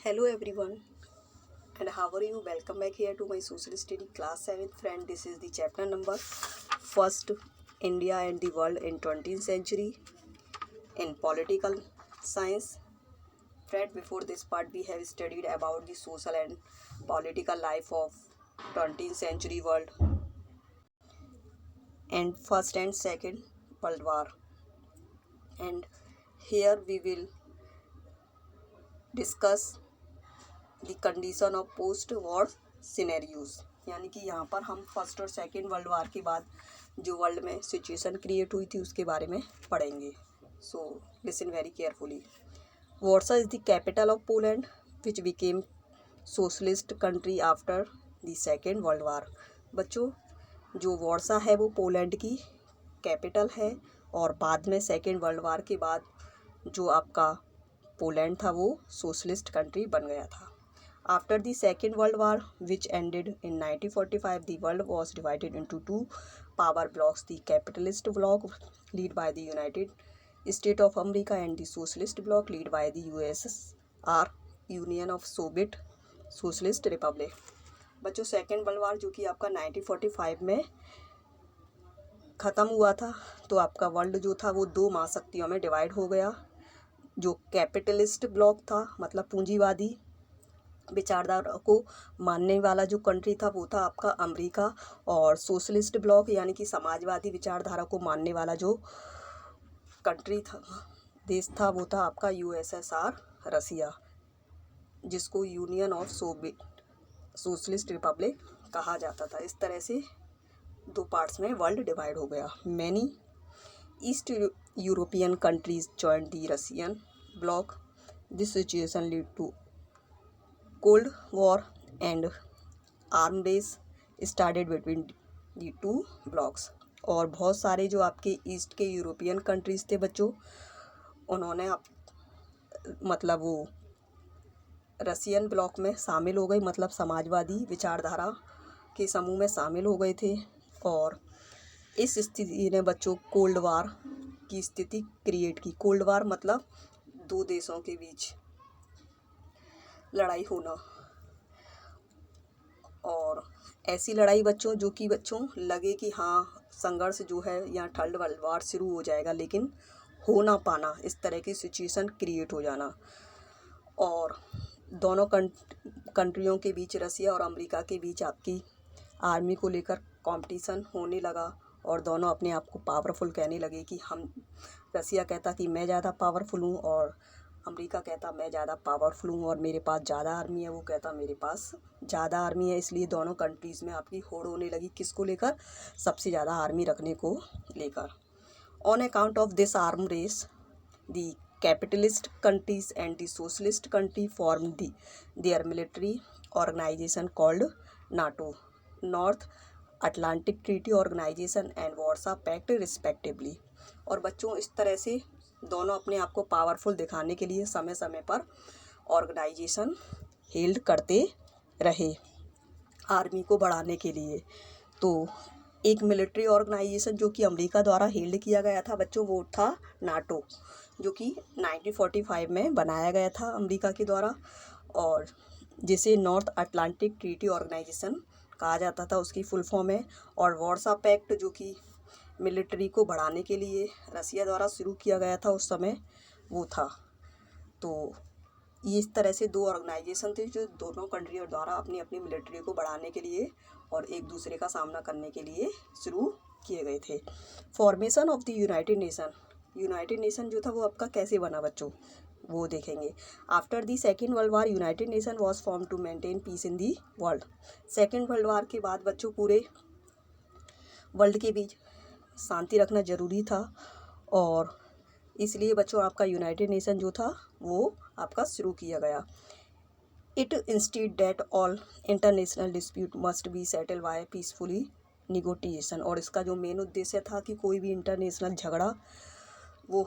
Hello everyone, and how are you? Welcome back here to my social study class 7th friend. This is the chapter number first, India and the world in 20th century in political science. Friend, before this part we have studied about the social and political life of 20th century world and first and second world war. And here we will discuss the condition of post war scenarios, यानी कि यहाँ पर हम first और second world war के बाद जो world में सिचुएशन क्रिएट हुई थी उसके बारे में पढ़ेंगे. So listen very carefully. Warsaw is the capital of Poland which became socialist country after the second world वार. बच्चों, जो वॉर्सा है वो पोलैंड की कैपिटल है और बाद में सेकेंड वर्ल्ड वार के बाद जो आपका पोलैंड था वो सोशलिस्ट कंट्री बन गया था. After the Second World War, which ended in 1945, the world was divided into two power blocks: the capitalist bloc, led by the United States of America, and the socialist bloc, led by the USSR, Union of Soviet Socialist Republic. बच्चों, second world वार जो कि आपका 1945 में ख़त्म हुआ था, तो आपका वर्ल्ड जो था वो दो महाशक्तियों में डिवाइड हो गया. जो कैपिटलिस्ट ब्लॉक था, मतलब पूंजीवादी विचारधारा को मानने वाला जो कंट्री था वो था आपका अमेरिका, और सोशलिस्ट ब्लॉक यानी कि समाजवादी विचारधारा को मानने वाला जो कंट्री था, देश था, वो था आपका यूएसएसआर, रसिया, जिसको union of Soviet socialist Republic कहा जाता था. इस तरह से दो पार्ट्स में वर्ल्ड डिवाइड हो गया. Many East European countries joined the Russian bloc. This situation lead to cold war and arm race started between the two blocs. और बहुत सारे जो आपके ईस्ट के यूरोपियन कंट्रीज़ थे बच्चों, उन्होंने मतलब वो रसियन ब्लॉक में शामिल हो गए, मतलब समाजवादी विचारधारा के समूह में शामिल हो गए थे. और इस स्थिति ने बच्चों कोल्ड वार की स्थिति क्रिएट की. कोल्ड वार मतलब दो देशों के बीच लड़ाई होना, और ऐसी लड़ाई बच्चों जो कि बच्चों लगे कि हाँ संघर्ष जो है यहाँ थर्ड वर्ल्ड वार शुरू हो जाएगा, लेकिन हो ना पाना, इस तरह की सिचुएशन क्रिएट हो जाना. और दोनों कंट्रियों के बीच, रसिया और अमेरिका के बीच आपकी आर्मी को लेकर कंपटीशन होने लगा, और दोनों अपने आप को पावरफुल कहने लगे कि हम, रसिया कहता कि मैं ज़्यादा पावरफुल हूँ, और अमेरिका कहता मैं ज़्यादा पावरफुल हूँ और मेरे पास ज़्यादा आर्मी है. वो कहता मेरे पास ज़्यादा आर्मी है. इसलिए दोनों कंट्रीज़ में आपकी होड़ होने लगी. किसको लेकर? सबसे ज़्यादा आर्मी रखने को लेकर. On account of this arm race, the capitalist countries and the socialist country form their military organization called NATO, North Atlantic Treaty Organization and Warsaw Pact respectively. और बच्चों, इस तरह से दोनों अपने आप को पावरफुल दिखाने के लिए समय समय पर ऑर्गेनाइजेशन हेल्ड करते रहे आर्मी को बढ़ाने के लिए. तो एक मिलिट्री ऑर्गेनाइजेशन जो कि अमेरिका द्वारा हेल्ड किया गया था बच्चों, वो था नाटो, जो कि 1945 में बनाया गया था अमेरिका के द्वारा, और जिसे नॉर्थ अटलांटिक ट्रीटी ऑर्गेनाइजेशन कहा जाता था, उसकी फुल फॉर्म है. और वार्सा पैक्ट जो कि मिलिट्री को बढ़ाने के लिए रसिया द्वारा शुरू किया गया था उस समय, वो था. तो ये इस तरह से दो ऑर्गेनाइजेशन थे जो दोनों कंट्रियों द्वारा अपनी अपनी मिलिट्री को बढ़ाने के लिए और एक दूसरे का सामना करने के लिए शुरू किए गए थे. Formation of the United Nation. United Nation जो था वो आपका कैसे बना बच्चों, वो देखेंगे. After the second world war, United Nation was form to maintain peace in the world. Second world war के बाद बच्चों पूरे वर्ल्ड के बीच शांति रखना ज़रूरी था, और इसलिए बच्चों आपका यूनाइटेड नेशन जो था वो आपका शुरू किया गया. It instead that all international dispute must be settle by peacefully negotiation. और इसका जो मेन उद्देश्य था कि कोई भी इंटरनेशनल झगड़ा वो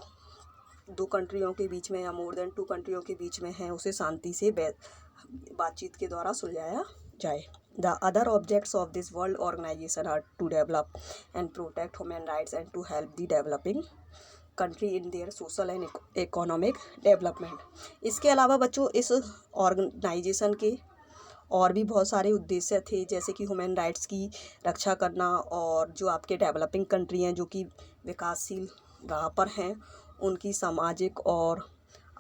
दो कंट्रियों के बीच में या मोर देन टू कंट्रियों के बीच में है, उसे शांति से बातचीत के द्वारा सुलझाया जाए. The other objects of this world organization are to develop and protect human rights and to help the developing country in their social and economic development. इसके अलावा बच्चों इस ऑर्गेनाइजेशन के और भी बहुत सारे उद्देश्य थे, जैसे कि ह्यूमन राइट्स की रक्षा करना और जो आपके डेवलपिंग कंट्री हैं जो कि विकासशील राह पर हैं उनकी सामाजिक और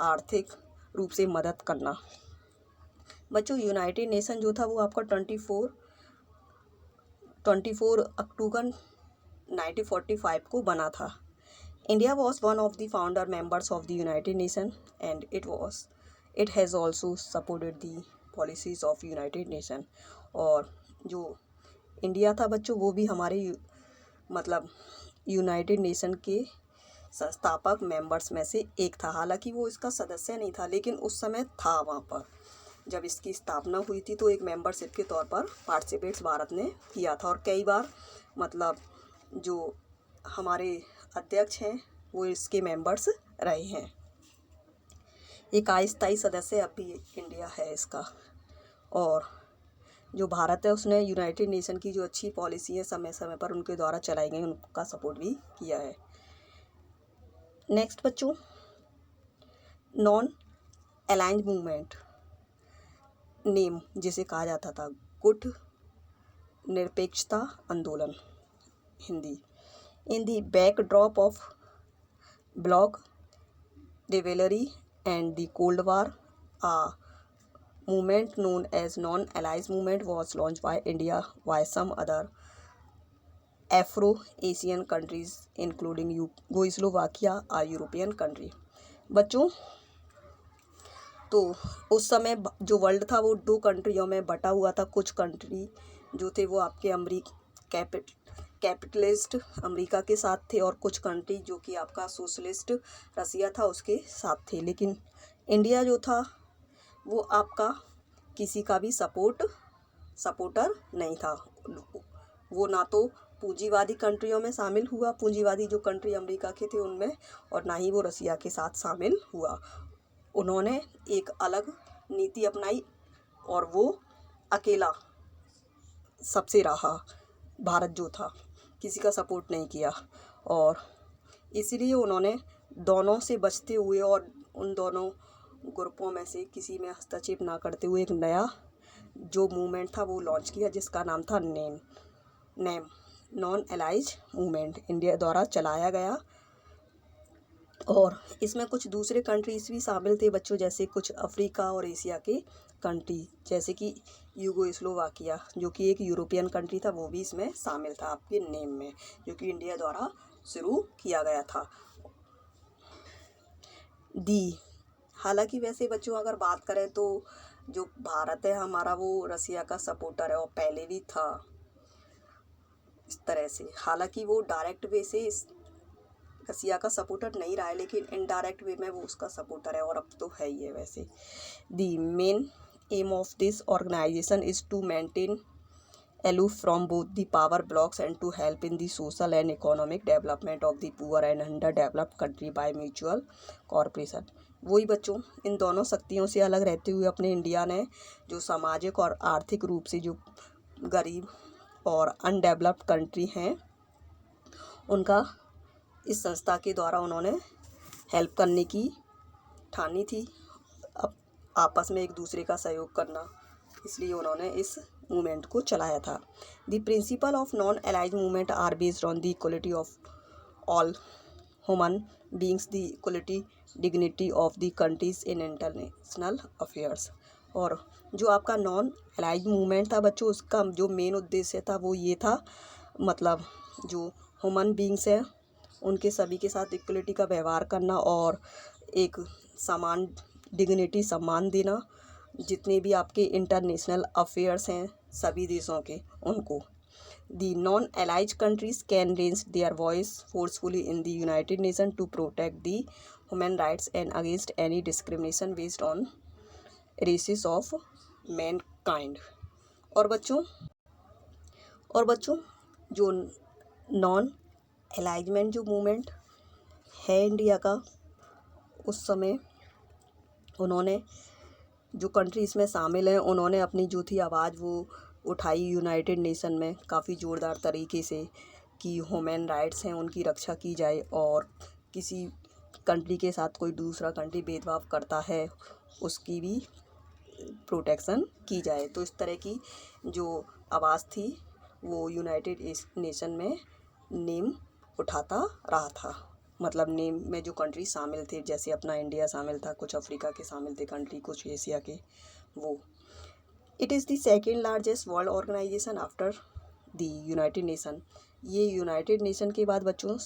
आर्थिक रूप से मदद करना। बच्चों यूनाइटेड नेशन जो था वो आपका 24 अक्टूबर 1945 को बना था। India was one of the founder members of the United nation and it has also supported the policies of United nation. और जो इंडिया था बच्चों वो भी हमारे मतलब यूनाइटेड नेशन के संस्थापक मेंबर्स में से एक था। हालांकि वो इसका सदस्य नहीं था, लेकिन उस समय था वहाँ पर। जब इसकी स्थापना हुई थी तो एक मेंबरशिप के तौर पर पार्टिसिपेट्स भारत ने किया था और कई बार मतलब जो हमारे अध्यक्ष हैं वो इसके मेंबर्स रहे हैं। एक अस्थायी सदस्य अब भी इंडिया है इसका। और जो भारत है उसने यूनाइटेड नेशन की जो अच्छी पॉलिसी है समय समय पर उनके द्वारा चलाई गई उनका सपोर्ट भी किया है। नेक्स्ट बच्चों, नॉन अलाइंड मूवमेंट नेम जिसे कहा जाता था गुट निरपेक्षता आंदोलन Hindi. In the backdrop of block revelry and the cold war a movement known as non-allies movement was launched by India by some other Afro-Asian countries including Yugoslavia, a European country। बच्चों तो उस समय जो वर्ल्ड था वो दो कंट्रियों में बटा हुआ था। कुछ कंट्री जो थे वो आपके कैपिटलिस्ट अमेरिका के साथ थे और कुछ कंट्री जो कि आपका सोशलिस्ट रसिया था उसके साथ थे। लेकिन इंडिया जो था वो आपका किसी का भी सपोर्टर नहीं था। वो ना तो पूंजीवादी कंट्रियों में शामिल हुआ, पूंजीवादी जो कंट्री अमेरिका के थे उनमें, और ना ही वो रसिया के साथ शामिल हुआ। उन्होंने एक अलग नीति अपनाई और वो अकेला सबसे रहा। भारत जो था किसी का सपोर्ट नहीं किया और इसलिए उन्होंने दोनों से बचते हुए और उन दोनों ग्रुपों में से किसी में हस्तक्षेप ना करते हुए एक नया जो मूवमेंट था वो लॉन्च किया जिसका नाम था नेम नॉन अलाइज मूवमेंट। इंडिया द्वारा चलाया गया और इसमें कुछ दूसरे कंट्रीज़ भी शामिल थे बच्चों, जैसे कुछ अफ्रीका और एशिया के कंट्री जैसे कि यूगोस्लोवाकिया जो कि एक यूरोपियन कंट्री था वो भी इसमें शामिल था आपके नेम में, जो कि इंडिया द्वारा शुरू किया गया था। हालांकि वैसे बच्चों अगर बात करें तो जो भारत है हमारा वो रसिया का सपोर्टर है और पहले भी था इस तरह से। हालांकि वो डायरेक्ट वे से रसिया का सपोर्टर नहीं रहा है, लेकिन इनडायरेक्ट वे में वो उसका सपोर्टर है और अब तो है ही है वैसे। The main aim of this organization is to maintain aloof from both the power blocks and to help in the social and economic development of the poor and underdeveloped country by mutual cooperation। वही बच्चों इन दोनों शक्तियों से अलग रहते हुए अपने India ने जो सामाजिक और आर्थिक रूप से जो गरीब और अनडेवलप्ड कंट्री हैं उनका इस संस्था के द्वारा उन्होंने हेल्प करने की ठानी थी, अब आपस में एक दूसरे का सहयोग करना, इसलिए उन्होंने इस मूवमेंट को चलाया था। द प्रिंसिपल ऑफ नॉन अलाइज movement are based on the equality of all human beings, the equality dignity of the countries in international affairs. और जो आपका नॉन अलाइज मूवमेंट था बच्चों उसका जो मेन उद्देश्य था वो ये था, मतलब जो ह्यूमन बींग्स हैं उनके सभी के साथ इक्वलिटी का व्यवहार करना और एक समान डिग्निटी सम्मान देना, जितने भी आपके इंटरनेशनल अफेयर्स हैं सभी देशों के उनको। दी नॉन अलाइज countries can range their voice forcefully in the United Nation to protect the human rights and against any discrimination based on races of mankind. और बच्चों जो नॉन अलाइजमेंट जो मूवमेंट है इंडिया का, उस समय उन्होंने जो कंट्री इसमें शामिल हैं उन्होंने अपनी जो थी आवाज़ वो उठाई यूनाइटेड नेशन में काफ़ी ज़ोरदार तरीके से कि ह्यूमन राइट्स हैं उनकी रक्षा की जाए और किसी कंट्री के साथ कोई दूसरा कंट्री भेदभाव करता है उसकी भी प्रोटेक्शन की जाए। तो इस तरह की जो आवाज़ थी वो यूनाइटेड नेशन में नेम उठाता रहा था। मतलब नेम में जो कंट्री शामिल थे, जैसे अपना इंडिया शामिल था, कुछ अफ्रीका के शामिल थे कंट्री, कुछ एशिया के, वो। It is the second largest world organization after the United Nation. ये यूनाइटेड नेशन के बाद बच्चों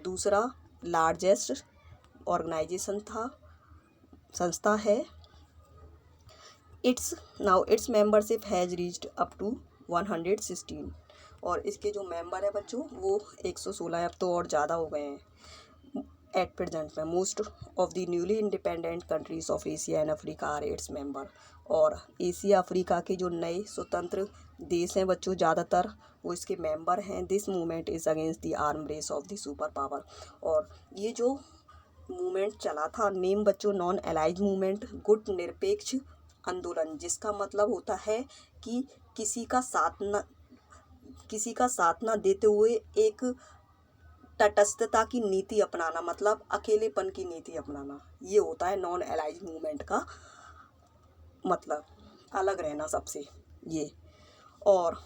दूसरा लार्जेस्ट ऑर्गेनाइजेशन था, संस्था है। Its membership has reached up to 116। और इसके जो मेंबर है बच्चों वो 116 है, अब तो और ज़्यादा हो गए हैं एट प्रेजेंट में। Most of the newly independent countries of Asia and Africa are its member. और एशिया अफ्रीका के जो नए स्वतंत्र देश हैं बच्चों ज़्यादातर वो इसके मेंबर हैं। This movement is against the arm race of the super power. और ये जो मूवमेंट चला था नेम बच्चों नॉन अलाइज मूवमेंट, गुट निरपेक्ष आंदोलन, जिसका मतलब होता है कि किसी का साथ न देते हुए एक तटस्थता की नीति अपनाना, मतलब अकेलेपन की नीति अपनाना, ये होता है नॉन अलाइज मूवमेंट का मतलब, अलग रहना सबसे ये। और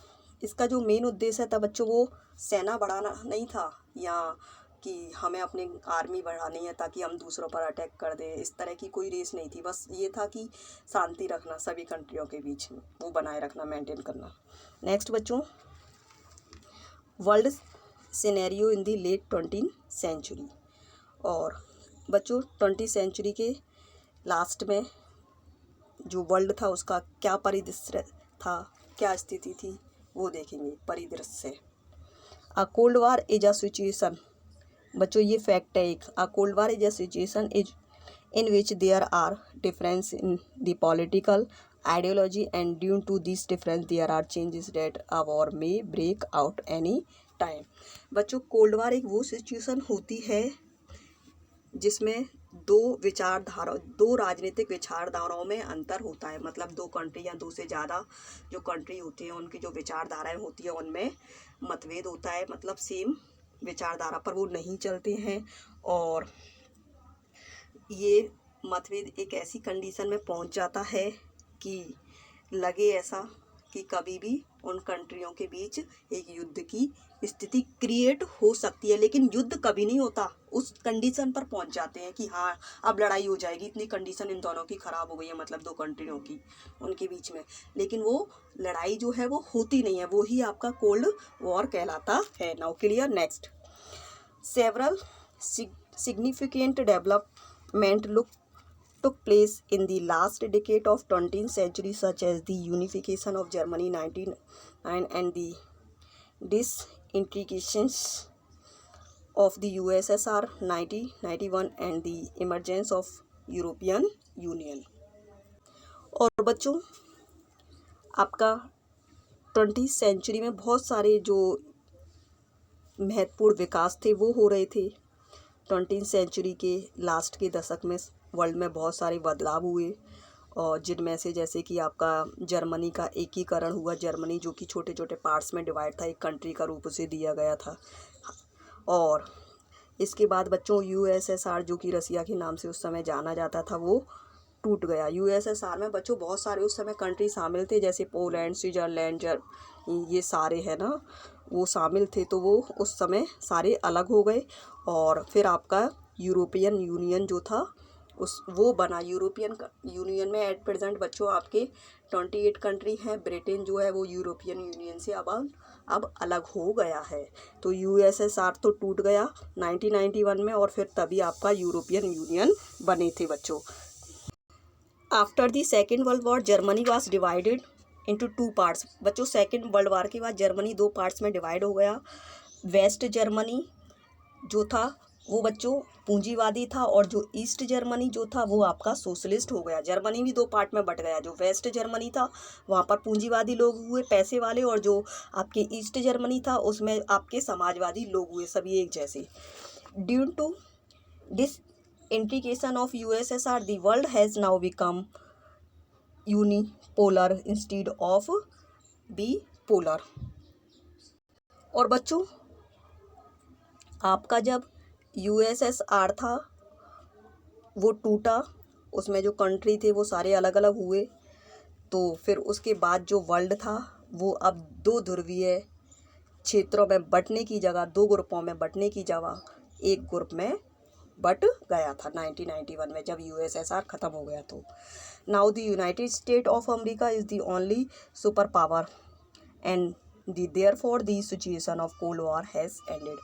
इसका जो मेन उद्देश्य था बच्चों वो सेना बढ़ाना नहीं था, या कि हमें अपनी आर्मी बढ़ानी है ताकि हम दूसरों पर अटैक कर दें, इस तरह की कोई रेस नहीं थी। बस ये था कि शांति रखना सभी कंट्रियों के बीच में, वो बनाए रखना, मेंटेन करना। नेक्स्ट बच्चों, world scenario in the late 20th century. और बच्चों 20th सेंचुरी के लास्ट में जो वर्ल्ड था उसका क्या परिदृश्य था, क्या स्थिति थी, वो देखेंगे परिदृश्य। A cold war is a situation, बच्चों ये फैक्ट है एक, a cold war is a situation is in which there are difference in the political ideology and due to this difference there are chances that a war may break out any time. बच्चों cold war एक वो situation होती है जिसमें दो राजनीतिक विचारधाराओं में अंतर होता है। मतलब दो कंट्री या दो से ज़्यादा जो कंट्री होती हैं उनकी जो विचारधाराएं होती हैं उनमें मतभेद होता है, मतलब सेम विचारधारा पर वो नहीं चलते हैं। और ये मतभेद एक ऐसी कंडीशन में पहुंच जाता है कि लगे ऐसा कि कभी भी उन कंट्रियों के बीच एक युद्ध की स्थिति क्रिएट हो सकती है, लेकिन युद्ध कभी नहीं होता। उस कंडीशन पर पहुंच जाते हैं कि हाँ अब लड़ाई हो जाएगी, इतनी कंडीशन इन दोनों की ख़राब हो गई है, मतलब दो कंट्रियों की उनके बीच में, लेकिन वो लड़ाई जो है वो होती नहीं है, वो ही आपका कोल्ड वॉर कहलाता है। Now clear. Next, several significant development took place in the last decade of 20th century, such as the unification of Germany 1909 and the disintegrations of the USSR 1991 and the emergence of European Union। और बच्चों आपका 20th century में बहुत सारे जो महत्वपूर्ण विकास थे वो हो रहे थे। 20th सेंचुरी के लास्ट के दशक में वर्ल्ड में बहुत सारे बदलाव हुए, और जिनमें से जैसे कि आपका जर्मनी का एकीकरण हुआ। जर्मनी जो कि छोटे छोटे पार्ट्स में डिवाइड था, एक कंट्री का रूप उसे दिया गया था। और इसके बाद बच्चों यूएसएसआर जो कि रसिया के नाम से उस समय जाना जाता था वो टूट गया। यूएसएसआर में बच्चों बहुत सारे उस समय कंट्री शामिल थे, जैसे पोलैंड, स्विट्ज़रलैंड, ये सारे है ना, वो शामिल थे। तो वो उस समय सारे अलग हो गए, और फिर आपका यूरोपियन यूनियन जो था वो बना। यूरोपियन यूनियन में एट प्रेजेंट बच्चों आपके 28 कंट्री हैं। ब्रिटेन जो है वो यूरोपियन यूनियन से अब अलग हो गया है। तो यूएसएसआर तो टूट गया 1991 में, और फिर तभी आपका यूरोपियन यूनियन बने थे बच्चों। After the second world war Germany was divided into 2 parts. बच्चों सेकेंड वर्ल्ड वॉर के बाद जर्मनी 2 पार्ट्स में डिवाइड हो गया। वेस्ट जर्मनी जो था वो बच्चों पूंजीवादी था, और जो ईस्ट जर्मनी जो था वो आपका सोशलिस्ट हो गया। जर्मनी भी 2 पार्ट में बट गया। जो वेस्ट जर्मनी था वहाँ पर पूंजीवादी लोग हुए, पैसे वाले, और जो आपके ईस्ट जर्मनी था उसमें आपके समाजवादी लोग हुए, सभी एक जैसे। Due to this integration of USSR the world has now become unipolar instead of bipolar. और बच्चों आपका जब यूएसएसआर था वो टूटा, उसमें जो कंट्री थे वो सारे अलग अलग हुए। तो फिर उसके बाद जो वर्ल्ड था वो अब दो ध्रुवीय क्षेत्रों में बंटने की जगह, दो ग्रुपों में बंटने की जगह एक ग्रुप में बट गया था 1991 में, जब यूएसएसआर ख़त्म हो गया। तो now the United state of America is the only super power and therefore the situation of cold war has ended.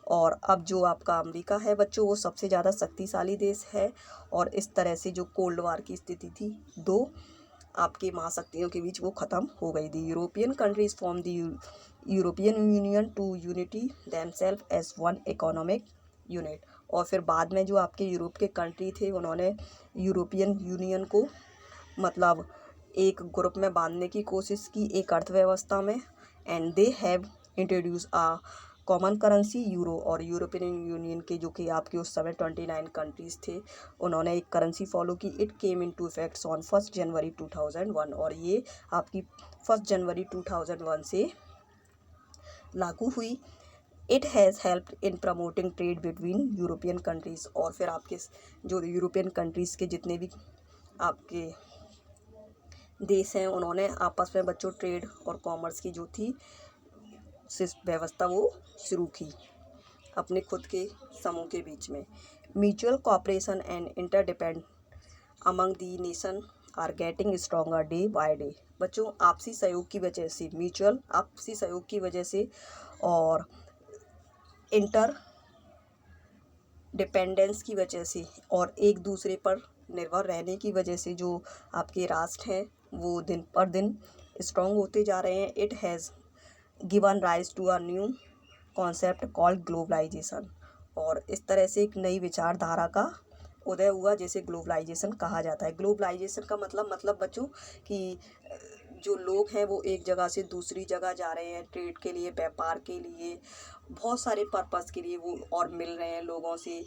और अब जो आपका अमेरिका है बच्चों, वो सबसे ज़्यादा शक्तिशाली देश है। और इस तरह से जो कोल्ड वॉर की स्थिति थी दो आपकी महाशक्तियों के बीच, वो ख़त्म हो गई थी। European countries form the European Union to unity themselves as one economic unit. और फिर बाद में जो आपके यूरोप के कंट्री थे उन्होंने यूरोपियन यूनियन को मतलब एक ग्रुप में बांधने की कोशिश की, एक अर्थव्यवस्था में। And they have introduce a common currency euro. और यूरोपियन यूनियन के जो कि आपके उस समय 29 कंट्रीज़ थे, उन्होंने एक करेंसी फॉलो की। It came into effects on 1 January 2001। और ये आपकी 1 जनवरी 2001 से लागू हुई। It has helped in promoting trade between European countries. और फिर आपके जो यूरोपियन कंट्रीज़ के जितने भी आपके देश हैं, उन्होंने आपस में बच्चों ट्रेड और कॉमर्स की जो थी व्यवस्था वो शुरू की अपने खुद के समूह के बीच में। Mutual cooperation and interdepend among the nation are getting stronger day by day. बच्चों आपसी सहयोग की वजह से, म्यूचुअल आपसी सहयोग की वजह से और इंटर डिपेंडेंस की वजह से और एक दूसरे पर निर्भर रहने की वजह से जो आपके राष्ट्र हैं वो दिन पर दिन स्ट्रॉन्ग होते जा रहे हैं। It has given rise to a new concept called globalization. और इस तरह से एक नई विचारधारा का उदय हुआ जिसे ग्लोबलाइजेशन कहा जाता है। ग्लोबलाइजेशन का मतलब बच्चों कि जो लोग हैं वो एक जगह से दूसरी जगह जा रहे हैं ट्रेड के लिए, व्यापार के लिए, बहुत सारे पर्पस के लिए वो और मिल रहे हैं लोगों से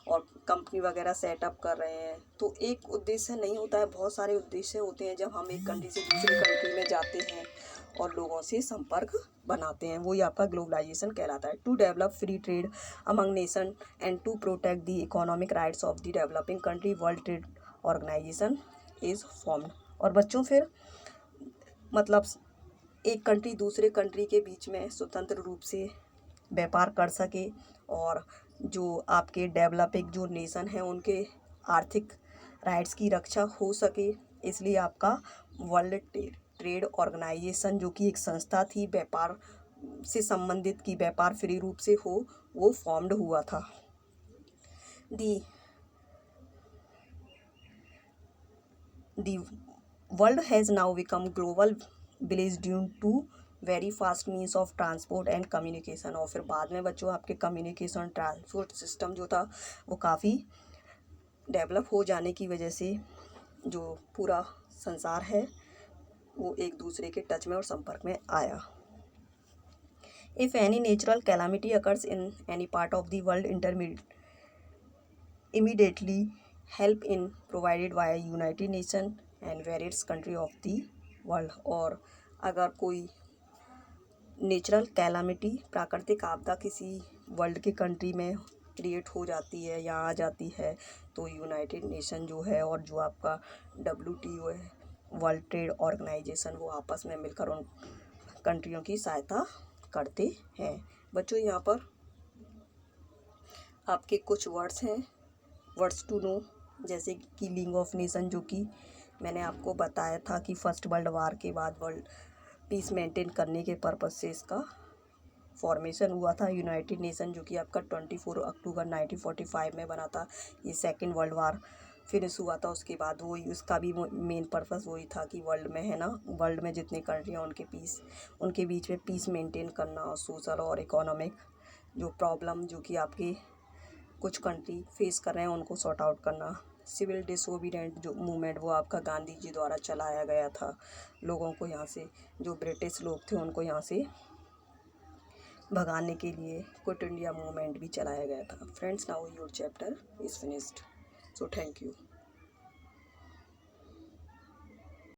और कंपनी वगैरह सेटअप कर रहे हैं। तो एक उद्देश्य नहीं होता है, बहुत सारे उद्देश्य होते हैं जब हम एक कंट्री से दूसरी कंट्री में जाते हैं और लोगों से संपर्क बनाते हैं, वही आपका ग्लोबलाइजेशन कहलाता है। To develop free trade among nation and to protect the economic rights of the developing country world trade organization is formed. और बच्चों फिर मतलब एक कंट्री दूसरे कंट्री के बीच में स्वतंत्र रूप से व्यापार कर सके और जो आपके डेवलपिंग जो नेशन हैं उनके आर्थिक राइट्स की रक्षा हो सके, इसलिए आपका वर्ल्ड ट्रेड ऑर्गेनाइजेशन जो कि एक संस्था थी व्यापार से संबंधित की व्यापार फ्री रूप से हो, वो फॉर्म्ड हुआ था। The world has now become global village due to very fast means of transport and communication. और फिर बाद में बच्चों आपके कम्युनिकेशन ट्रांसपोर्ट सिस्टम जो था वो काफ़ी डेवलप हो जाने की वजह से जो पूरा संसार है वो एक दूसरे के टच में और संपर्क में आया। If any natural calamity occurs in any part of the world immediately help in provided by United nation and various country of the world. और अगर कोई नेचुरल कैलामिटी प्राकृतिक आपदा किसी वर्ल्ड की कंट्री में क्रिएट हो जाती है या आ जाती है तो यूनाइटेड नेशन जो है और जो आपका WTO है वर्ल्ड ट्रेड ऑर्गेनाइजेशन, वो आपस में मिलकर उन कंट्रियों की सहायता करते हैं। बच्चों यहाँ पर आपके कुछ वर्ड्स हैं, वर्ड्स टू नो, जैसे कि लीग ऑफ नेशन जो कि मैंने आपको बताया था कि फर्स्ट वर्ल्ड वार के बाद वर्ल्ड पीस मेंटेन करने के पर्पज़ से इसका फॉर्मेशन हुआ था। यूनाइटेड नेशन जो कि आपका 24 अक्टूबर 1945 में बना था। ये सेकेंड वर्ल्ड वार फिनिश हुआ था उसके बाद वो उसका भी मेन पर्पस वही था कि वर्ल्ड में है ना, वर्ल्ड में जितनी कंट्री हैं उनके बीच में पीस मेंटेन करना और सोशल और इकोनॉमिक जो प्रॉब्लम जो कि आपके कुछ कंट्री फेस कर रहे हैं उनको सॉर्ट आउट करना। सिविल डिसोबीडिएंट जो मूवमेंट वो आपका गांधी जी द्वारा चलाया गया था, लोगों को यहाँ से जो ब्रिटिश लोग थे उनको यहाँ से भगाने के लिए क्विट इंडिया मूवमेंट भी चलाया गया था। Friends, now your chapter is finished, so thank you.